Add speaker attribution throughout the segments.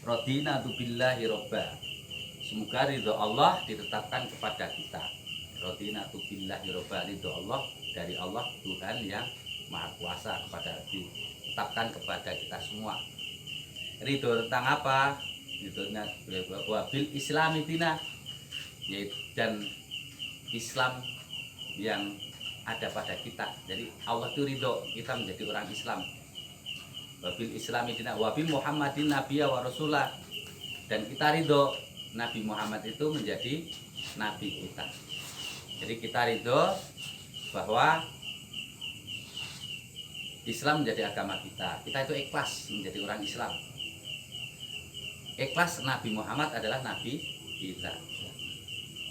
Speaker 1: Radina tu billahi robba. Semoga ridho Allah ditetapkan kepada kita. Radina tu billahi robba, ridho Allah dari Allah Tuhan yang Maha Kuasa kepada ditetapkan kepada kita semua. Ridho tentang apa? Ridhonya wabil Islami dina, yaitu dan Islam yang ada pada kita. Jadi Allah itu ridho kita menjadi orang Islam. Wabil Islami dina wabil Muhammadin nabiyya wa rasulah, dan kita ridho Nabi Muhammad itu menjadi nabi kita. Jadi kita ridho bahwa Islam menjadi agama kita. Kita itu ikhlas menjadi orang Islam. Ikhlas Nabi Muhammad adalah nabi kita.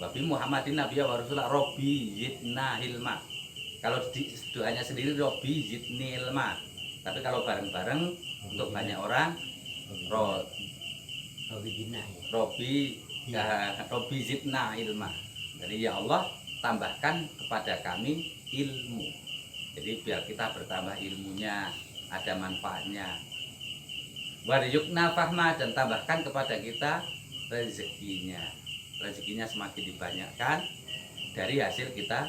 Speaker 1: Wabil Muhammadin nabiyya wa rasulah Robbi zidna hilma. Kalau doanya sendiri Robbi zidni ilma. Tapi kalau bareng-bareng untuk banyak orang Robbi zidna ilma. Jadi ya Allah tambahkan kepada kami ilmu. Jadi biar kita bertambah ilmunya, ada manfaatnya. Waryukna fahma, dan tambahkan kepada kita rezekinya. Rezekinya semakin dibanyakkan dari hasil kita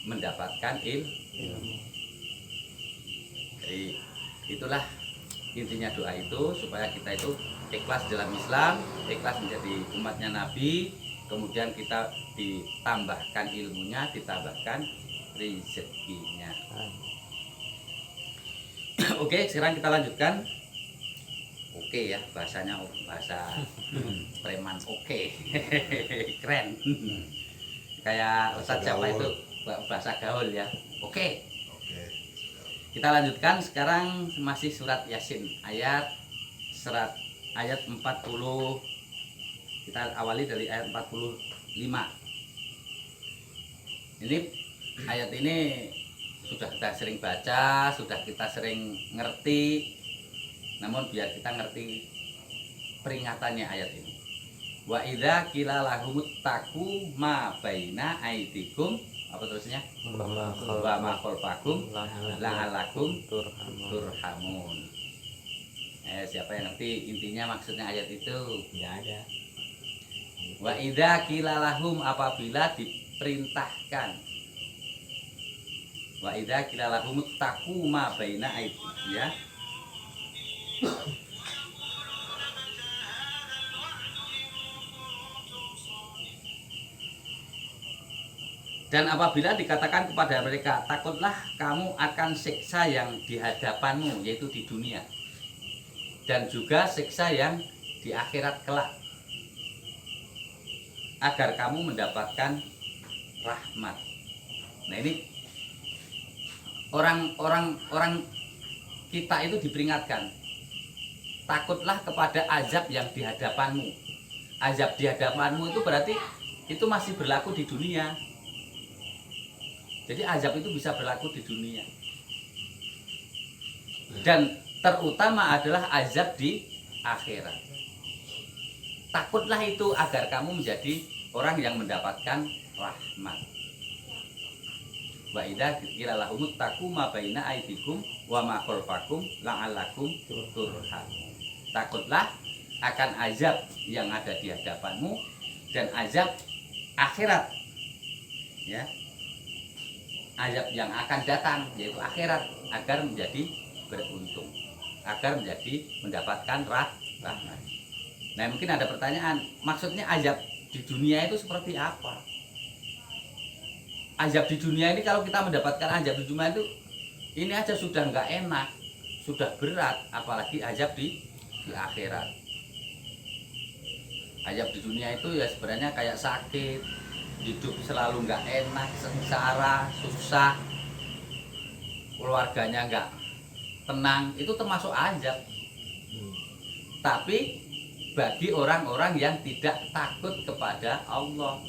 Speaker 1: mendapatkan ilmu. Jadi itulah intinya doa itu, supaya kita itu ikhlas dalam Islam, ikhlas menjadi umatnya Nabi, kemudian kita ditambahkan ilmunya, ditambahkan rezekinya. Oke, sekarang kita lanjutkan. Oke ya, bahasanya bahasa preman. Oke. Keren. Kayak Ustadz Jawa itu bahasa gaul ya. Oke. Kita lanjutkan sekarang, masih surat Yasin ayat 40. Kita awali dari ayat 45. Ini ayat ini sudah kita sering baca, sudah kita sering ngerti. Namun biar kita ngerti peringatannya ayat ini. Wa idza qila lahum taqu ma baina aidikum, apa terusnya? Wa ma khalfakum la'alakum turhamun. Siapa yang ngerti intinya maksudnya ayat itu? Tidak ada. Wa idza qila lahum, apabila diperintahkan. Wa idza qila lahum taqu ma baina aidikum, ya. Dan apabila dikatakan kepada mereka, takutlah kamu akan siksa yang di hadapanmu, yaitu di dunia, dan juga siksa yang di akhirat kelak, agar kamu mendapatkan rahmat. Nah ini orang kita itu diperingatkan, takutlah kepada azab yang di hadapanmu. Azab di hadapanmu itu berarti itu masih berlaku di dunia. Jadi azab itu bisa berlaku di dunia. Dan terutama adalah azab di akhirat. Takutlah itu agar kamu menjadi orang yang mendapatkan rahmat. Wa idza qila lahum taqu ma baina aidikum wa ma khalfakum la'allakum turhamun. Takutlah akan azab yang ada di hadapanmu dan azab akhirat, ya, azab yang akan datang yaitu akhirat, agar menjadi beruntung, agar menjadi mendapatkan rahmat. Nah mungkin ada pertanyaan, maksudnya azab di dunia itu seperti apa? Azab di dunia ini, kalau kita mendapatkan azab di dunia itu, ini aja sudah nggak enak, sudah berat, apalagi azab di akhirat. Azab di dunia itu ya sebenarnya kayak sakit, hidup selalu nggak enak, sengsara, susah, keluarganya nggak tenang, itu termasuk azab. Tapi bagi orang-orang yang tidak takut kepada Allah.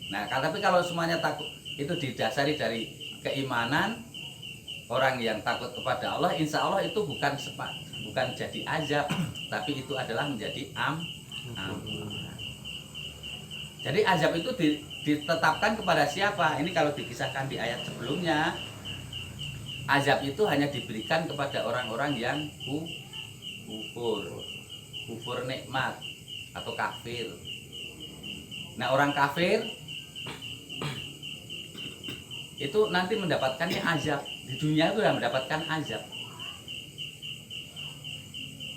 Speaker 1: Nah, tapi kalau semuanya takut, itu didasari dari keimanan. Orang yang takut kepada Allah, insya Allah itu bukan jadi azab, tapi itu adalah menjadi Jadi azab itu ditetapkan kepada siapa? Ini kalau dikisahkan di ayat sebelumnya, azab itu hanya diberikan kepada orang-orang yang kufur. kufur nikmat atau kafir. Nah, orang kafir itu nanti mendapatkannya azab. Di dunia itu sudah mendapatkan azab.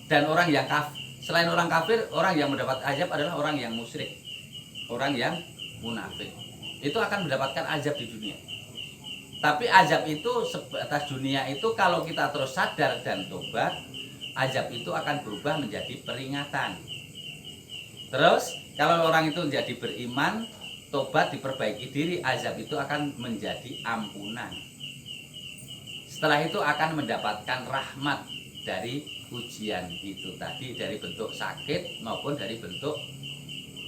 Speaker 1: Dan orang yang selain orang kafir, orang yang mendapat azab adalah orang yang musyrik, orang yang munafik. Itu akan mendapatkan azab di dunia. Tapi azab itu sebatas dunia itu kalau kita terus sadar dan tobat, azab itu akan berubah menjadi peringatan. Terus kalau orang itu menjadi beriman, tobat, diperbaiki diri, azab itu akan menjadi ampunan. Setelah itu akan mendapatkan rahmat dari ujian itu tadi, dari bentuk sakit maupun dari bentuk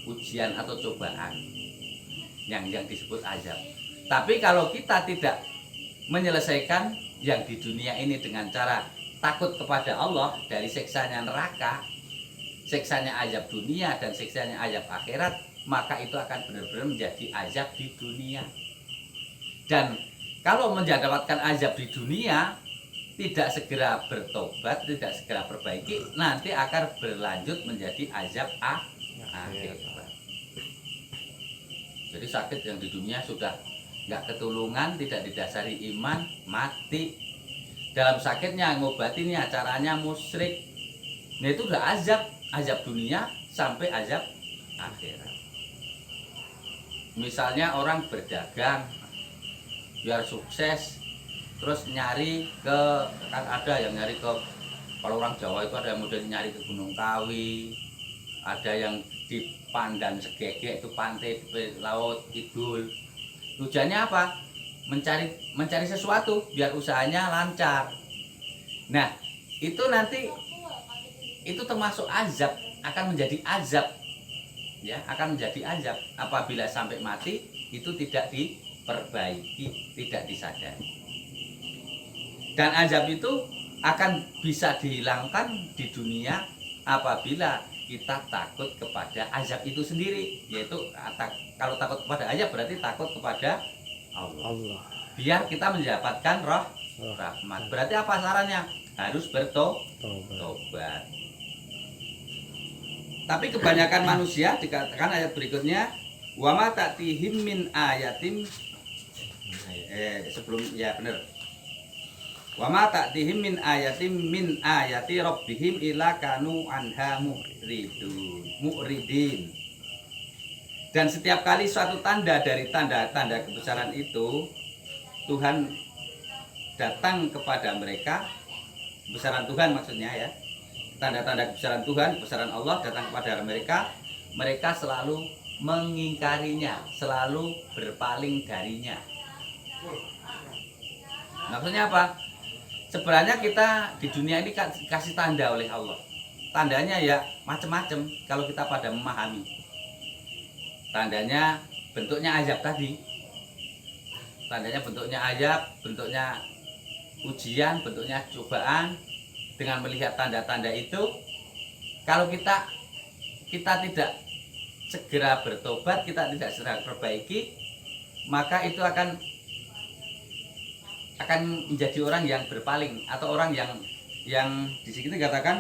Speaker 1: ujian atau cobaan yang disebut azab. Tapi kalau kita tidak menyelesaikan yang di dunia ini dengan cara takut kepada Allah dari siksanya neraka, siksanya azab dunia dan siksanya azab akhirat, maka itu akan benar-benar menjadi azab di dunia. Dan kalau mendapatkan azab di dunia, tidak segera bertobat, tidak segera perbaiki, nanti akan berlanjut menjadi azab akhirat. Jadi sakit yang di dunia sudah nggak ketulungan, tidak didasari iman, mati. Dalam sakitnya ngobatinnya caranya musyrik. Nah itu udah azab dunia sampai azab akhirat. Misalnya orang berdagang biar sukses, terus nyari ke, kan ada yang nyari ke, kalau orang Jawa itu ada yang model nyari ke Gunung Kawi, ada yang di Pandan Segegek itu pantai laut kidul. Tujuannya apa? Mencari sesuatu biar usahanya lancar. Nah itu nanti itu termasuk azab, akan menjadi azab, ya akan menjadi azab apabila sampai mati itu tidak diperbaiki, tidak disadari. Dan azab itu akan bisa dihilangkan di dunia apabila kita takut kepada azab itu sendiri, yaitu kalau takut kepada azab berarti takut kepada Allah. Biar kita mendapatkan rahmat. Berarti apa sarannya? Harus bertobat. Tapi kebanyakan manusia, dikatakan ayat berikutnya, wa ma ta'tihim min ayatin, sebelum ya benar. Wa ma ta'tihim min ayatin min ayati rabbihim ila kanu anha mu'ridin. Dan setiap kali suatu tanda dari tanda-tanda kebesaran itu Tuhan datang kepada mereka, kebesaran Tuhan maksudnya ya, tanda-tanda kebesaran Tuhan, kebesaran Allah datang kepada mereka, mereka selalu mengingkarinya, selalu berpaling darinya. Maksudnya apa? Sebenarnya kita di dunia ini dikasih tanda oleh Allah. Tandanya ya macam-macam kalau kita pada memahami. Tandanya bentuknya azab tadi. Tandanya bentuknya azab, bentuknya ujian, bentuknya cobaan. Dengan melihat tanda-tanda itu, kalau kita tidak segera bertobat, kita tidak segera perbaiki, maka itu akan menjadi orang yang berpaling, atau orang yang di sini dikatakan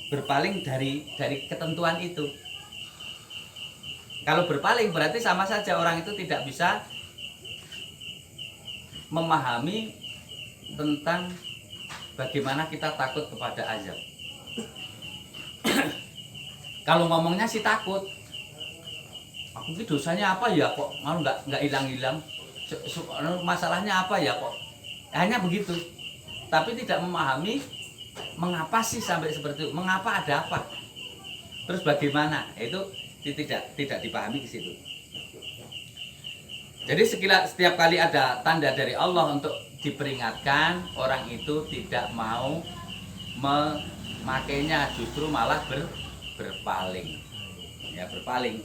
Speaker 1: berpaling dari ketentuan itu. Kalau berpaling berarti sama saja orang itu tidak bisa memahami tentang bagaimana kita takut kepada azab. Kalau ngomongnya sih takut, aku ini dosanya apa ya kok malu nggak hilang-hilang, masalahnya apa ya kok, hanya begitu. Tapi tidak memahami mengapa sih sampai seperti itu, mengapa, ada apa, terus bagaimana, itu tidak dipahami di situ. Jadi setiap kali ada tanda dari Allah untuk diperingatkan, orang itu tidak mau memakainya, justru malah berpaling. Ya, berpaling.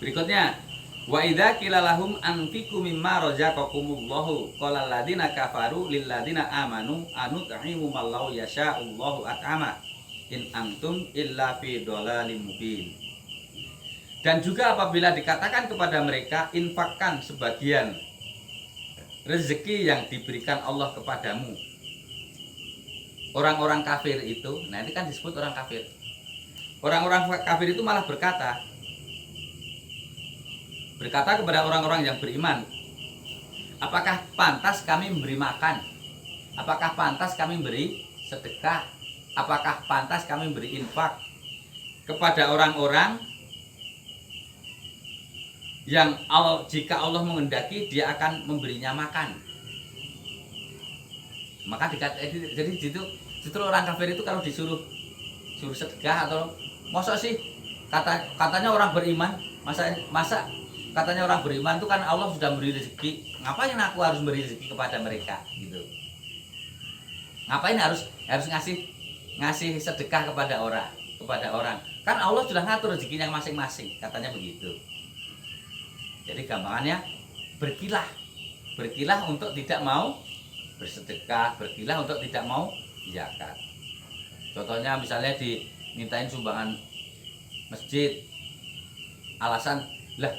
Speaker 1: Berikutnya, wa idza qila lahum anfiqu mimma razaqakumullahu qala alladziina kafaru lil ladziina amanu anut'imu mallahu yasha'ullahu at'ama in antum illa fi dhalalim mubin. Dan juga apabila dikatakan kepada mereka, infakkan sebagian rezeki yang diberikan Allah kepadamu. orang-orang kafir itu, nah ini kan disebut orang kafir. Orang-orang kafir itu malah berkata kepada orang-orang yang beriman, apakah pantas kami memberi makan? Apakah pantas kami memberi sedekah? Apakah pantas kami memberi infak kepada orang-orang yang jika Allah menghendaki dia akan memberinya makan? Maka jadi justru orang kafir itu kalau suruh sedekah atau masa sih katanya orang beriman, masa katanya orang beriman itu kan Allah sudah beri rezeki, ngapain aku harus beri rezeki kepada mereka gitu? Ngapain harus ngasih sedekah kepada orang? Kan Allah sudah ngatur rezekinya masing-masing, katanya begitu. Jadi gampangannya berkilah untuk tidak mau bersedekah, berkilah untuk tidak mau zakat. Contohnya misalnya dimintain sumbangan masjid, alasan lah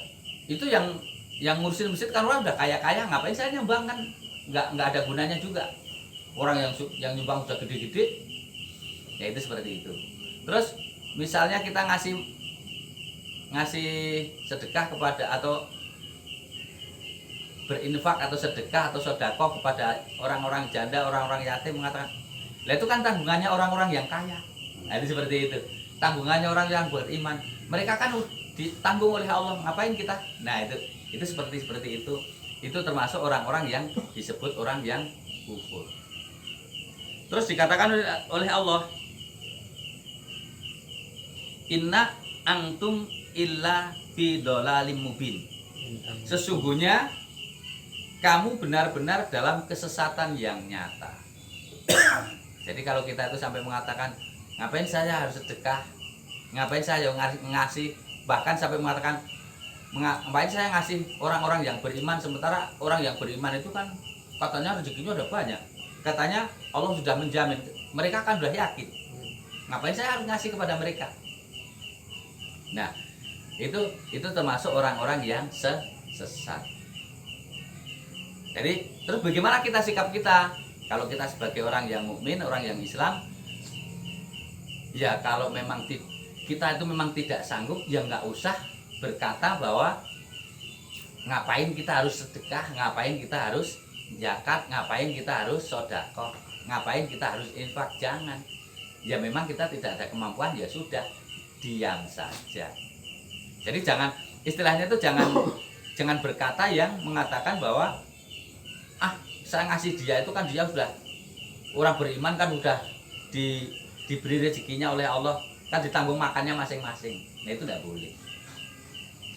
Speaker 1: itu yang ngurusin masjid kan orang udah kaya-kaya, ngapain saya nyumbang, kan nggak ada gunanya juga. Orang yang nyumbang sudah gede-gede, ya itu seperti itu. Terus misalnya kita ngasih sedekah kepada atau berinfak atau sedekah atau sedekah kepada orang-orang janda, orang-orang yatim, mengatakan, lah itu kan tanggungannya orang-orang yang kaya. Nah itu seperti itu. Tanggungannya orang yang beriman. Mereka kan ditanggung oleh Allah, ngapain kita? Nah itu seperti itu. Itu termasuk orang-orang yang disebut orang yang kufur. Terus dikatakan oleh Allah, inna antum illa fi dhalalim mubin. Sesungguhnya kamu benar-benar dalam kesesatan yang nyata. Jadi kalau kita itu sampai mengatakan, ngapain saya harus sedekah, ngapain saya ngasih, bahkan sampai mengatakan, ngapain saya ngasih orang-orang yang beriman, sementara orang yang beriman itu kan katanya rezekinya udah banyak, katanya Allah sudah menjamin, mereka kan udah yakin, ngapain saya harus ngasih kepada mereka? Nah itu termasuk orang-orang yang sesat. Jadi terus bagaimana sikap kita kalau kita sebagai orang yang mukmin, orang yang Islam? Ya kalau memang kita itu memang tidak sanggup, ya nggak usah berkata bahwa ngapain kita harus sedekah, ngapain kita harus zakat, ngapain kita harus sedekah, ngapain kita harus infak. Jangan. Ya memang kita tidak ada kemampuan, ya sudah, diam saja. Jadi istilahnya itu jangan berkata yang mengatakan bahwa saya ngasih dia itu kan dia sudah orang beriman, kan udah diberi rezekinya oleh Allah, kan ditanggung makannya masing-masing. Nah itu tidak boleh.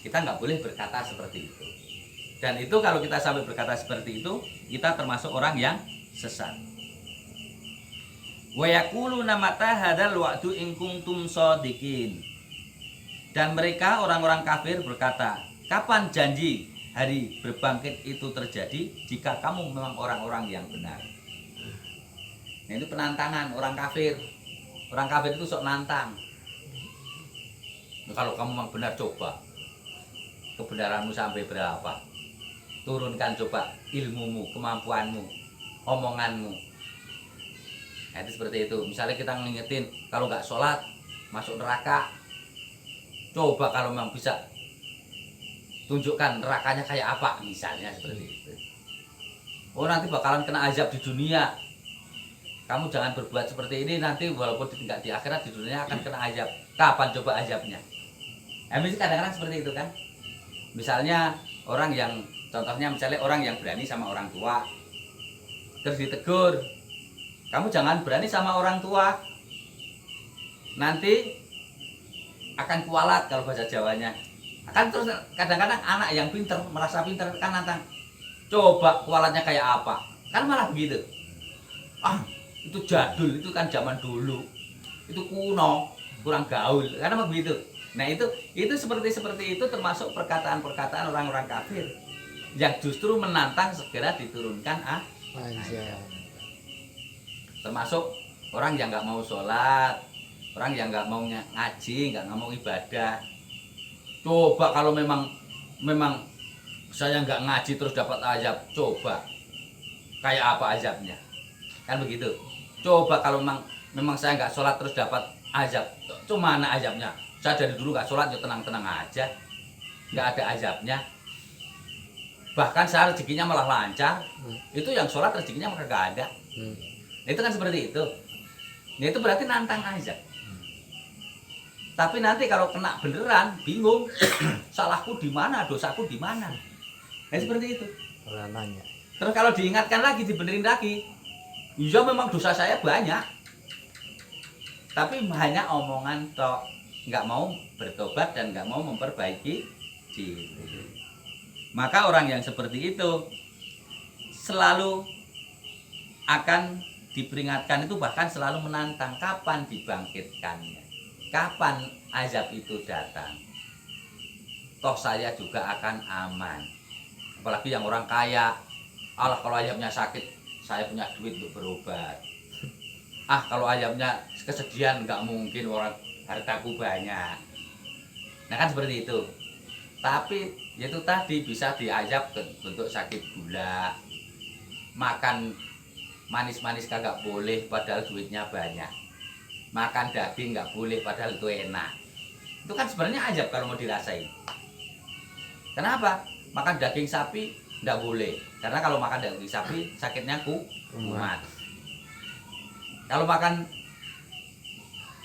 Speaker 1: Kita nggak boleh berkata seperti itu. Dan itu kalau kita sampai berkata seperti itu, kita termasuk orang yang sesat. Wa yaquluna mata hadzal wa'du in kuntum shadiqin. Dan mereka orang-orang kafir berkata, kapan janji hari berbangkit itu terjadi jika kamu memang orang-orang yang benar? Nah itu penantangan orang kafir. Orang kafir itu sok nantang. Nah, kalau kamu memang benar, coba kebenaranmu sampai berapa, turunkan coba ilmumu, kemampuanmu, omonganmu. Nah itu seperti itu. Misalnya kita ngingetin kalau nggak sholat masuk neraka, coba kalau memang bisa tunjukkan nerakanya kayak apa, misalnya seperti itu. Oh nanti bakalan kena azab di dunia, kamu jangan berbuat seperti ini, nanti walaupun tidak di akhirat, di dunia akan kena azab. Kapan coba azabnya? Misalnya kadang-kadang seperti itu kan. Misalnya orang yang, contohnya misalnya orang yang berani sama orang tua, terus ditegur, kamu jangan berani sama orang tua, nanti akan kualat kalau bahasa Jawanya. Kan terus kadang-kadang anak yang pinter, merasa pinter kan nantang, coba kualatnya kayak apa, kan malah begitu. Itu jadul, itu kan zaman dulu, itu kuno, kurang gaul, karena begitu. Nah itu seperti itu termasuk perkataan-perkataan orang-orang kafir yang justru menantang segera diturunkan azab. Termasuk orang yang nggak mau sholat, orang yang nggak mau ngaji, nggak mau ibadah. Coba kalau memang saya nggak ngaji terus dapat azab, coba kayak apa azabnya, kan begitu. Coba kalau memang saya nggak sholat terus dapat azab, cuma mana azabnya? Saya dari dulu nggak sholat, ya tenang-tenang aja, nggak ada azabnya. Bahkan saya rezekinya malah lancar. Itu yang sholat rezekinya maka nggak ada. Nah, itu kan seperti itu. Nah, itu berarti nantang azab. Tapi nanti kalau kena beneran, bingung, salahku di mana, dosaku di mana. Nah, seperti itu.
Speaker 2: Nanya.
Speaker 1: Terus kalau diingatkan lagi, dibenerin lagi, iya memang dosa saya banyak, tapi hanya omongan tok, nggak mau bertobat dan nggak mau memperbaiki diri. Maka orang yang seperti itu selalu akan diperingatkan itu, bahkan selalu menantang kapan dibangkitkannya, kapan azab itu datang. Toh saya juga akan aman. Apalagi yang orang kaya, Allah kalau ayamnya sakit, saya punya duit untuk berobat. Kalau ayamnya kesedihan, nggak mungkin, orang hartaku banyak. Nah kan seperti itu. Tapi itu tadi bisa diazab bentuk sakit gula, makan manis-manis kagak boleh padahal duitnya banyak, makan daging nggak boleh padahal itu enak. Itu kan sebenarnya azab kalau mau dirasain. Kenapa? Makan daging sapi nggak boleh, karena kalau makan daging sapi sakitnya kumat. Kalau makan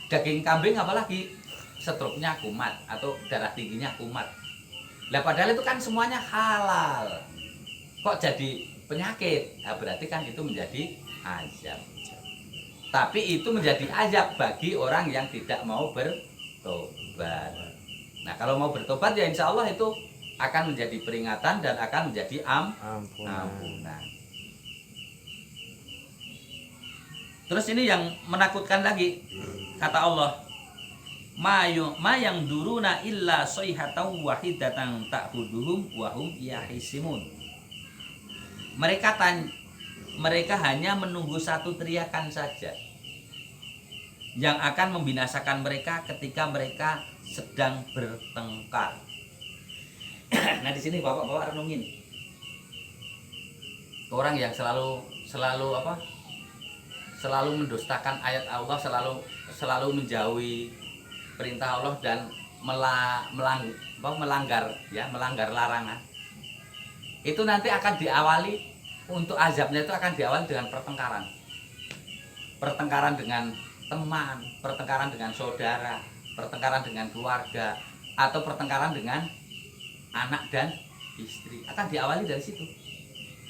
Speaker 1: daging kambing apalagi stroke-nya kumat atau darah tingginya kumat. Lah padahal itu kan semuanya halal, kok jadi penyakit? Nah, berarti kan itu menjadi azab. Tapi itu menjadi azab bagi orang yang tidak mau bertobat. Nah kalau mau bertobat ya insya Allah itu akan menjadi peringatan dan akan menjadi ampunan. Terus ini yang menakutkan lagi, kata Allah, ma yang duruna illa sayhatan wahidatan ta'khuduhum wa hum yahisimun. Mereka hanya menunggu satu teriakan saja yang akan membinasakan mereka ketika mereka sedang bertengkar. Nah di sini bapak-bapak renungin, orang yang selalu mendustakan ayat Allah, selalu menjauhi perintah Allah dan melanggar larangan, itu nanti akan diawali, untuk azabnya itu akan diawali dengan pertengkaran dengan teman, pertengkaran dengan saudara, pertengkaran dengan keluarga, atau pertengkaran dengan anak dan istri. Akan diawali dari situ.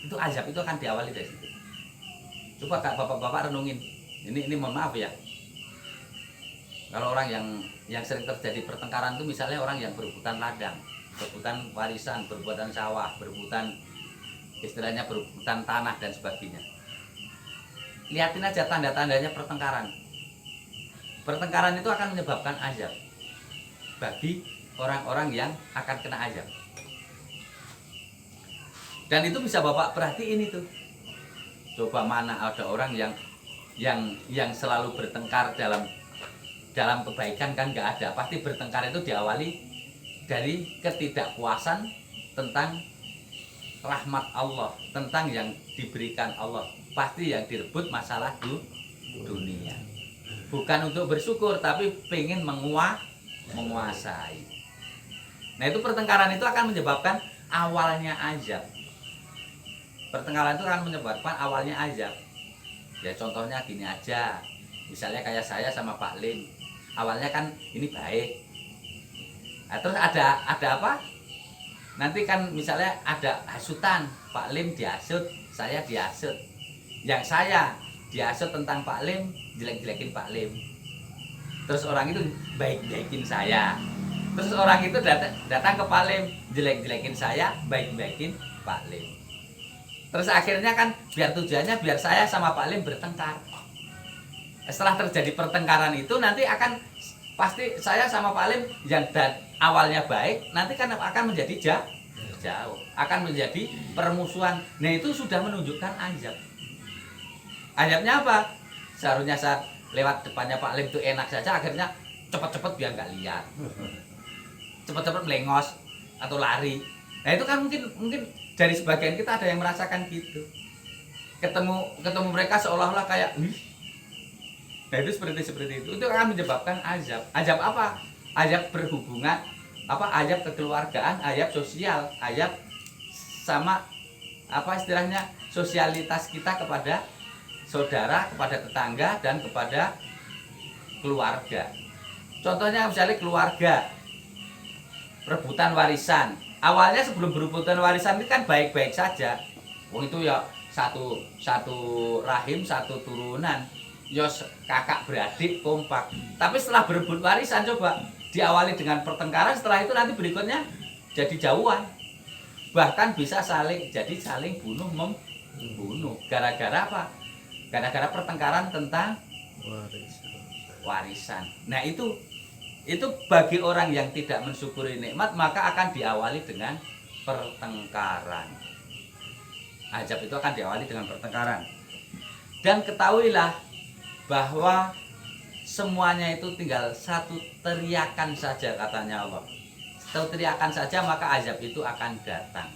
Speaker 1: Itu azab itu akan diawali dari situ. Coba bapak-bapak renungin. Ini mohon maaf ya. Kalau orang yang sering terjadi pertengkaran itu misalnya orang yang berebutan ladang, berebutan warisan, berebutan sawah, berebutan istilahnya berebutan tanah dan sebagainya. Lihatin aja tanda-tandanya pertengkaran. Pertengkaran itu akan menyebabkan azab bagi orang-orang yang akan kena azab. Dan itu bisa bapak perhatiin itu. Coba mana ada orang yang selalu bertengkar dalam kebaikan, kan nggak ada. Pasti bertengkar itu diawali dari ketidakpuasan tentang rahmat Allah, tentang yang diberikan Allah. Pasti yang direbut masalah dunia. Bukan untuk bersyukur, tapi pengen menguasai. Nah itu pertengkaran itu akan menyebabkan awalnya azab. Pertengkaran itu akan menyebabkan awalnya azab. Ya contohnya gini aja, misalnya kayak saya sama Pak Lim, awalnya kan ini baik. Nah, terus ada apa? Nanti kan misalnya ada hasutan, Pak Lim dihasut, saya dihasut. Yang saya dihasut tentang Pak Lim, jelek-jelekin Pak Lim. Terus orang itu baik-baikin saya. Terus orang itu datang ke Pak Lim, jelek-jelekin saya, baik-baikin Pak Lim. Terus akhirnya kan biar tujuannya biar saya sama Pak Lim bertengkar. Setelah terjadi pertengkaran itu nanti akan pasti saya sama Pak Lim yang awalnya baik nanti kan akan menjadi jauh, akan menjadi permusuhan. Nah itu sudah menunjukkan azab. Azabnya apa? Seharusnya saat lewat depannya Pak Lim itu enak saja, akhirnya cepet-cepet biar nggak lihat, cepet-cepet melengos atau lari. Nah itu kan mungkin dari sebagian kita ada yang merasakan gitu. Ketemu mereka seolah-olah kayak, Nah itu seperti itu akan menyebabkan azab. Azab apa? Azab berhubungan apa? Azab kekeluargaan, azab sosial, azab sama apa istilahnya sosialitas kita kepada saudara, kepada tetangga dan kepada keluarga. Contohnya misalnya keluarga rebutan warisan. Awalnya sebelum berebutan warisan itu kan baik-baik saja. Wong itu ya satu rahim, satu turunan. Ya kakak beradik kompak. Tapi setelah berebut warisan coba diawali dengan pertengkaran, setelah itu nanti berikutnya jadi jauhan. Bahkan bisa saling bunuh membunuh. Gara-gara apa? Gara-gara pertengkaran tentang warisan. Nah itu bagi orang yang tidak mensyukuri nikmat maka akan diawali dengan pertengkaran. Azab itu akan diawali dengan pertengkaran. Dan ketahuilah bahwa semuanya itu tinggal satu teriakan saja katanya Allah. Satu teriakan saja maka azab itu akan datang.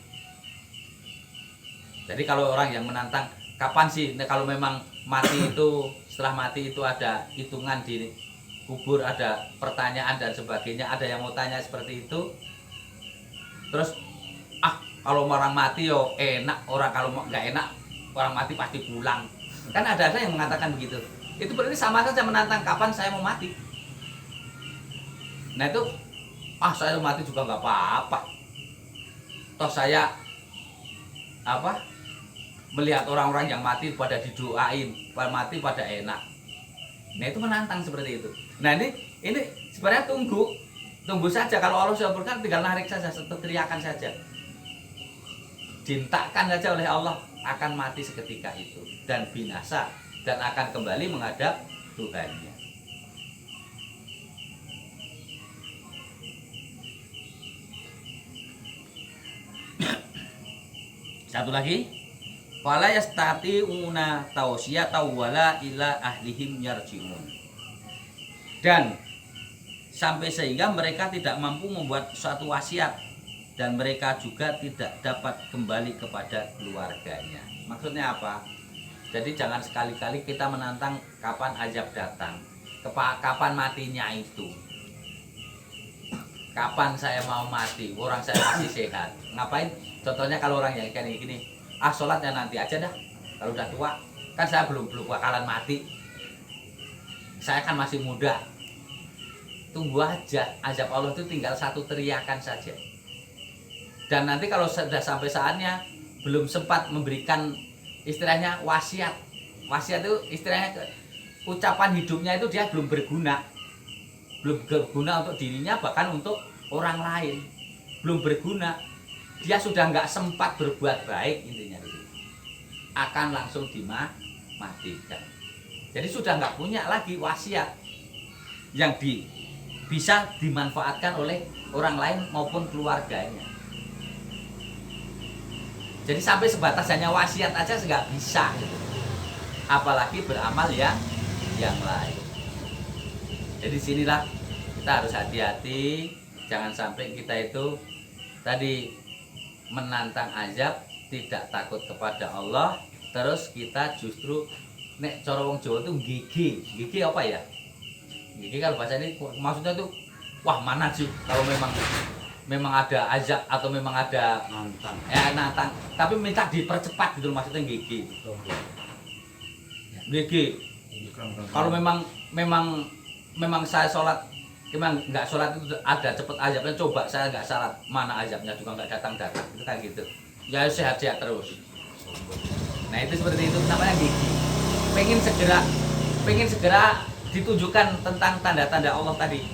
Speaker 1: Jadi kalau orang yang menantang kapan sih kalau memang mati itu setelah mati itu ada hitungan di kubur, ada pertanyaan dan sebagainya, ada yang mau tanya seperti itu. Terus kalau orang mati yo enak, orang kalau nggak enak orang mati pasti pulang. Kan ada yang mengatakan begitu. Itu berarti sama saja menantang kapan saya mau mati. Nah itu saya mati juga nggak apa-apa. Toh saya melihat orang-orang yang mati pada didoain, mati pada enak. Nah itu menantang seperti itu. Nah ini sebenarnya tunggu saja. Kalau Allah sudah berkan tinggal narik saja, teriakan saja. Dintakan saja oleh Allah akan mati seketika itu dan binasa dan akan kembali menghadap Tuhannya. Satu lagi, fala yastati'una tausiyata wala ila ahlihim yarji'un. Dan sampai sehingga mereka tidak mampu membuat suatu wasiat dan mereka juga tidak dapat kembali kepada keluarganya. Maksudnya apa? Jadi jangan sekali-kali kita menantang kapan azab datang, kapan matinya itu. Kapan saya mau mati, orang saya masih sehat. Ngapain? Contohnya kalau orang yang kayak gini, sholatnya nanti aja dah. Kalau udah tua, kan saya belum bakalan mati. Saya kan masih muda. Tunggu aja, azab Allah itu tinggal satu teriakan saja. Dan nanti kalau sudah sampai saatnya belum sempat memberikan istilahnya wasiat itu istilahnya ucapan hidupnya itu dia belum berguna untuk dirinya bahkan untuk orang lain, belum berguna, dia sudah nggak sempat berbuat baik, intinya itu akan langsung dimatikan. Jadi sudah nggak punya lagi wasiat yang bisa dimanfaatkan oleh orang lain maupun keluarganya. Jadi sampai sebatas hanya wasiat aja nggak bisa gitu. Apalagi beramal yang lain. Jadi sinilah kita harus hati-hati, jangan sampai kita itu tadi menantang azab, tidak takut kepada Allah, terus kita justru nek cara wong Jawa itu gigi apa ya? Gigi kalau bahasa ini maksudnya tuh wah mana sih kalau memang ada azab atau memang ada nantang tapi minta dipercepat gitu maksudnya gigi. Kalau memang saya sholat memang nggak sholat itu ada cepet azabnya, coba saya nggak sholat mana azabnya juga nggak datang itu kan gitu ya, sehat-sehat terus. Nah itu seperti itu namanya gigi, pengen segera ditunjukkan tentang tanda-tanda Allah tadi,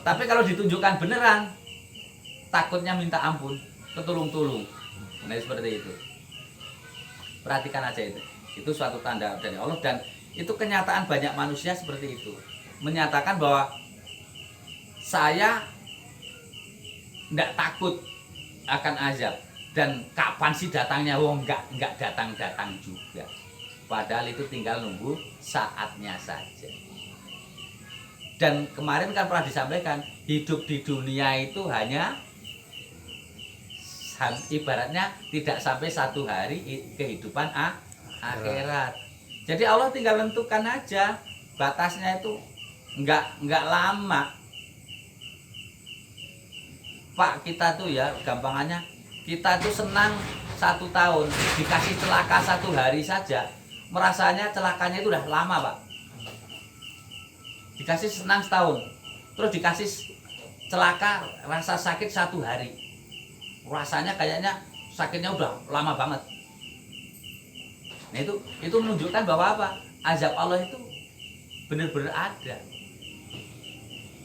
Speaker 1: tapi kalau ditunjukkan beneran takutnya minta ampun, ketulung-tulung. Nah seperti itu, perhatikan aja itu suatu tanda dari Allah dan itu kenyataan banyak manusia seperti itu, menyatakan bahwa saya nggak takut akan azab dan kapan sih datangnya, nggak datang juga, padahal itu tinggal nunggu saatnya saja. Dan kemarin kan pernah disampaikan hidup di dunia itu hanya ibaratnya tidak sampai satu hari kehidupan akhirat. Jadi Allah tinggal tentukan aja batasnya itu nggak lama. Pak, kita tuh ya gampangannya, kita tuh senang 1 tahun, dikasih celaka 1 hari saja, merasanya celakanya itu udah lama, Pak. Dikasih senang setahun, terus dikasih celaka rasa sakit 1 hari, rasanya kayaknya sakitnya udah lama banget. Nah itu menunjukkan bahwa apa? Azab Allah itu benar-benar ada.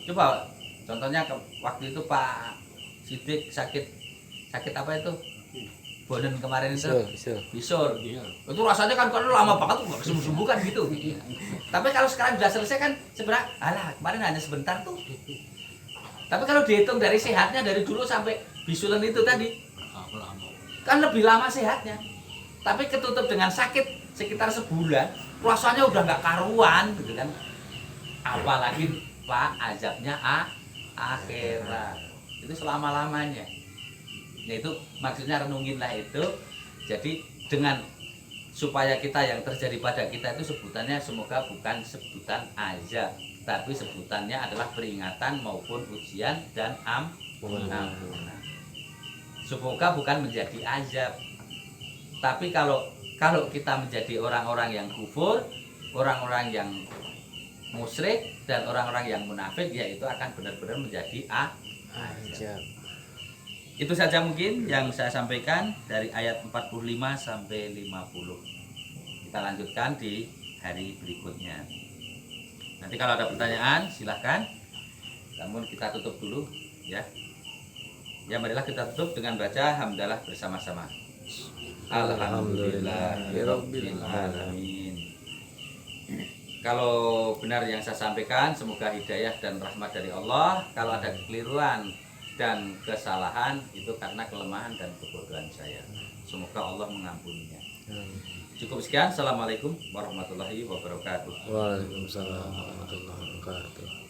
Speaker 1: Coba contohnya waktu itu Pak Sidik sakit apa itu? Bonen kemarin itu bisur. Itu rasanya kan lama banget nggak sembuh-sembuh kan gitu. Tapi kalau sekarang sudah selesai kan sebenarnya alah kemarin hanya sebentar tuh. Tapi kalau dihitung dari sehatnya dari dulu sampai bisulan itu tadi kan lebih lama sehatnya. Tapi ketutup dengan sakit sekitar sebulan, rasanya udah nggak karuan gitu kan. Apalagi Pak azabnya akhirat. Itu selama-lamanya. Nah itu maksudnya renunginlah itu. Jadi dengan supaya kita yang terjadi pada kita itu sebutannya semoga bukan sebutan azab, tapi sebutannya adalah peringatan maupun ujian dan ampunan. Semoga bukan menjadi azab. Tapi kalau kita menjadi orang-orang yang kufur, orang-orang yang musyrik dan orang-orang yang munafik, ya itu akan benar-benar menjadi azab. Itu saja mungkin yang saya sampaikan dari ayat 45 sampai 50. Kita lanjutkan di hari berikutnya. Nanti kalau ada pertanyaan silahkan. Namun kita tutup dulu ya. Ya marilah kita tutup dengan baca hamdalah bersama-sama. Alhamdulillahirabbil alamin. Kalau benar yang saya sampaikan, semoga hidayah dan rahmat dari Allah. Kalau ada kekeliruan dan kesalahan, itu karena kelemahan dan kebodohan saya. Semoga Allah mengampuninya. Cukup sekian. Assalamualaikum warahmatullahi wabarakatuh.
Speaker 2: Waalaikumsalam warahmatullahi wabarakatuh.